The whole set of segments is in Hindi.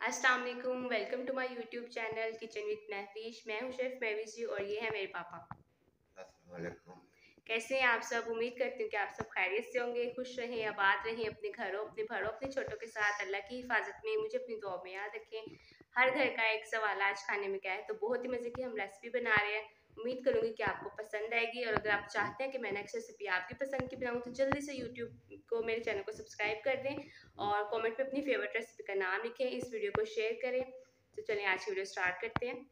अस्सलाम वालेकुम, welcome to my YouTube channel kitchen with Mahfish. मैं हूं शेफ़ महविश जी और ये है मेरे पापा। अस्सलाम वालेकुम। कैसे हैं आप सब? उम्मीद करती हूँ कि आप सब खैरियत से होंगे, खुश रहें, आबाद रहें अपने घरों, अपने भरों, अपने छोटों के साथ। अल्लाह की हिफाजत में मुझे अपनी दुआ में याद रखें। हर घर का एक सवाल आज खाने में क्या है, तो बहुत ही मज़े की हम रेसिपी बना रहे हैं। उम्मीद करूँगी कि आपको पसंद आएगी और अगर आप चाहते हैं कि मैं नेक्स्ट रेसिपी आपकी पसंद की बनाऊँ तो जल्दी से यूट्यूब को, मेरे चैनल को सब्सक्राइब कर दें और कमेंट में अपनी फेवरेट रेसिपी का नाम लिखें, इस वीडियो को शेयर करें। तो चलिए आज की वीडियो स्टार्ट करते हैं।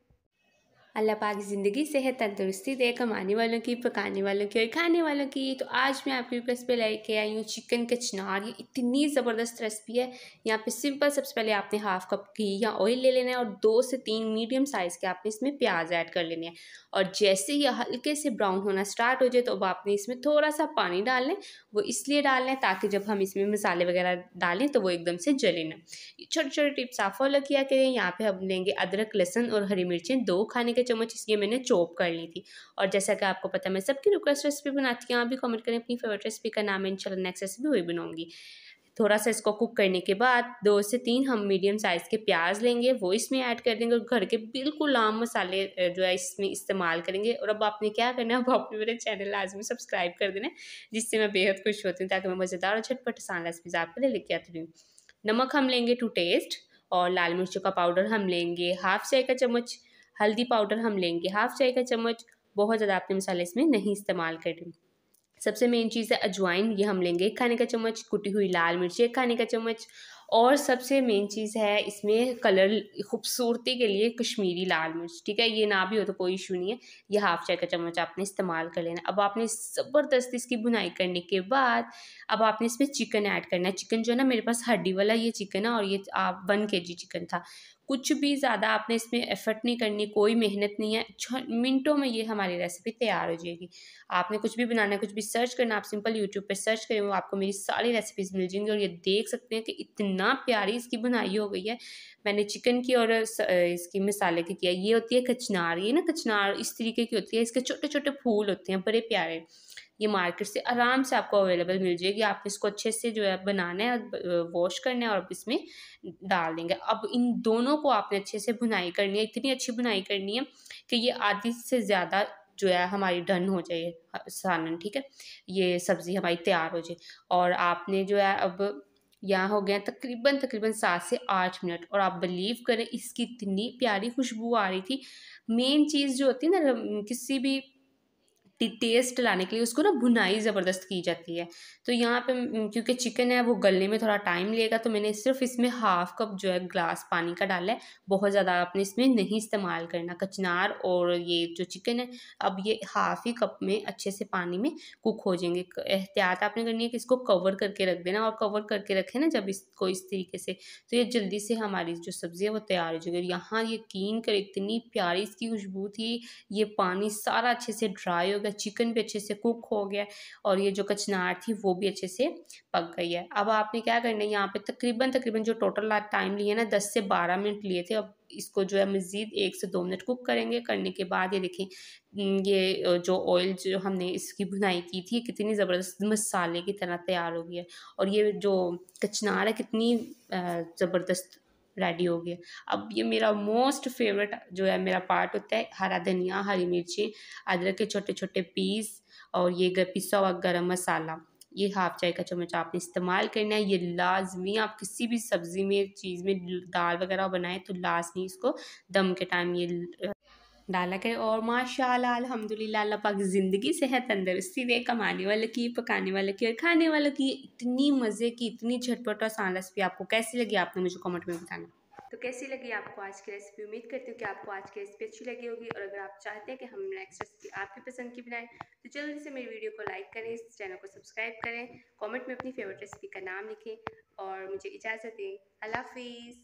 अल्लाह पाक ज़िंदगी सेहत तंदुरुस्ती दे, कमाने वालों की, पकाने वालों की और खाने वालों की। तो आज मैं आपकी रिक्वेस्ट पे लेके आई हूँ चिकन कचनार। ये इतनी ज़बरदस्त रेसिपी है। यहाँ पे सिंपल सबसे पहले आपने हाफ कप घी या ऑयल ले लेना है और 2 से 3 मीडियम साइज़ के आपने इसमें प्याज ऐड कर लेने हैं। और जैसे ये हल्के से ब्राउन होना स्टार्ट हो जाए तो अब आपने इसमें थोड़ा सा पानी डालना है। वो इसलिए डालना है ताकि जब हम इसमें मसाले वगैरह डालें तो वो एकदम से जले ना। छोटे छोटे टिप्स आप फॉलो किया करें। यहाँ पे हम लेंगे अदरक, लहसुन और हरी मिर्चें 2 खाने के चम्मच, इसलिए मैंने चॉप कर ली थी। और जैसा कि आपको पता है मैं सबकी रिक्वेस्ट रेसिपी बनाती हूँ, आप भी कमेंट करें अपनी फेवरेट रेसिपी का नाम है, इंशाल्लाह नेक्स्ट रेसिपी वही बनाऊंगी। थोड़ा सा इसको कुक करने के बाद 2 से 3 हम मीडियम साइज़ के प्याज लेंगे, वो इसमें ऐड कर देंगे और घर के बिल्कुल आम मसाले जो है इसमें इस्तेमाल करेंगे। और अब आपने क्या करना है, अब आपने मेरे चैनल लाजमी सब्सक्राइब कर देना है, जिससे मैं बेहद खुश होती हूँ, ताकि मैं मज़ेदार और झटपट आसान रेसिपीज़ आपके लिए लेके आती रहूँ। नमक हम लेंगे टू टेस्ट और लाल मिर्चों का पाउडर हम लेंगे हाफ चाय का चम्मच, हल्दी पाउडर हम लेंगे हाफ चाय का चम्मच। बहुत ज़्यादा आपने मसाले इसमें नहीं इस्तेमाल करें। सबसे मेन चीज़ है अजवाइन, ये हम लेंगे 1 खाने का चम्मच, कुटी हुई लाल मिर्च 1 खाने का चम्मच। और सबसे मेन चीज़ है इसमें कलर खूबसूरती के लिए कश्मीरी लाल मिर्च, ठीक है? ये ना भी हो तो कोई इशू नहीं है, ये हाफ चाय का चम्मच आपने इस्तेमाल कर लेना। अब आपने ज़बरदस्त इसकी भुनाई करने के बाद अब आपने इसमें चिकन ऐड करना है। चिकन जो है ना, मेरे पास हड्डी वाला ये चिकन है और ये 1 केजी चिकन था। कुछ भी ज़्यादा आपने इसमें एफर्ट नहीं करनी, कोई मेहनत नहीं है, मिनटों में ये हमारी रेसिपी तैयार हो जाएगी। आपने कुछ भी बनाना है, कुछ भी सर्च करना, आप सिंपल यूट्यूब पे सर्च करें, वो आपको मेरी सारी रेसिपीज़ मिल जाएंगी। और ये देख सकते हैं कि इतना प्यारी इसकी बुनाई हो गई है। मैंने चिकन की और इसकी मसाले की किया। ये होती है कचनार। ये ना कचनार इस तरीके की होती है, इसके छोटे छोटे फूल होते हैं, बड़े प्यारे। ये मार्केट से आराम से आपको अवेलेबल मिल जाएगी। आपने इसको अच्छे से जो है बनाना है, वॉश करना है और इसमें डाल देंगे। अब इन दोनों को आपने अच्छे से भुनाई करनी है, इतनी अच्छी भुनाई करनी है कि ये आधी से ज़्यादा जो है हमारी डन हो जाए सालन, ठीक है? ये सब्ज़ी हमारी तैयार हो जाए। और आपने जो है अब यहाँ हो गया तकरीबन तकरीबन 7 से 8 मिनट और आप बिलीव करें इसकी इतनी प्यारी खुशबू आ रही थी। मेन चीज़ जो होती है ना किसी भी टेस्ट लाने के लिए उसको ना भुनाई ज़बरदस्त की जाती है। तो यहाँ पे क्योंकि चिकन है वो गलने में थोड़ा टाइम लेगा, तो मैंने सिर्फ इसमें हाफ कप जो है ग्लास पानी का डाला है। बहुत ज़्यादा आपने इसमें नहीं इस्तेमाल करना। कचनार और ये जो चिकन है, अब ये हाफ ही कप में अच्छे से पानी में कुक हो जाएंगे। एहतियात आपने करनी है कि इसको कवर करके रख देना, और कवर करके रखें ना जब इसको इस तरीके से, तो ये जल्दी से हमारी जो सब्ज़ी है वो तैयार हो जाएगी। और यहाँ यकीन कर इतनी प्यारी इसकी खुशबू थी। ये पानी सारा अच्छे से ड्राई हो गया, चिकन भी अच्छे से कुक हो गया और ये जो कचनार थी वो भी अच्छे से पक गई है। अब आपने क्या करना है, यहाँ पे तकरीबन तकरीबन जो टोटल टाइम लिए ना 10 से 12 मिनट लिए थे। अब इसको जो है मज़ीद 1 से 2 मिनट कुक करेंगे। करने के बाद ये देखें, ये जो ऑयल जो हमने इसकी भुनाई की थी कितनी ज़बरदस्त मसाले की तरह तैयार हो गई है। और ये जो कचनार है कितनी ज़बरदस्त रेडी हो गया। अब ये मेरा मोस्ट फेवरेट जो है मेरा पार्ट होता है, हरा धनिया, हरी मिर्ची, अदरक के छोटे छोटे पीस और ये पिसा हुआ गरम मसाला। ये हाफ चाय का चम्मच आपने इस्तेमाल करना है। ये लाजमी, आप किसी भी सब्ज़ी में चीज़ में दाल वगैरह बनाएं तो लाजमी इसको दम के टाइम ये डाला करें। और माशाल्लाह अल्हम्दुलिल्लाह, अल्लाह पाक ज़िंदगी सेहत तंदुरुस्ती दे, कमाने वालों की, पकाने वालों की और खाने वालों की। इतनी मज़े की, इतनी झटपट और आसान रेसिपी आपको कैसी लगी, आपने मुझे कमेंट में बताना। तो कैसी लगी आपको आज की रेसिपी? उम्मीद करती हूँ कि आपको आज की रेसिपी अच्छी लगी होगी। और अगर आप चाहते हैं कि हम नेक्स्ट रेसिपी आपकी पसंद की बनाएं तो जल्दी से मेरी वीडियो को लाइक करें, इस चैनल को सब्सक्राइब करें, कमेंट में अपनी फेवरेट रेसिपी का नाम लिखें और मुझे इजाज़त दें। अल्लाह हाफिज़।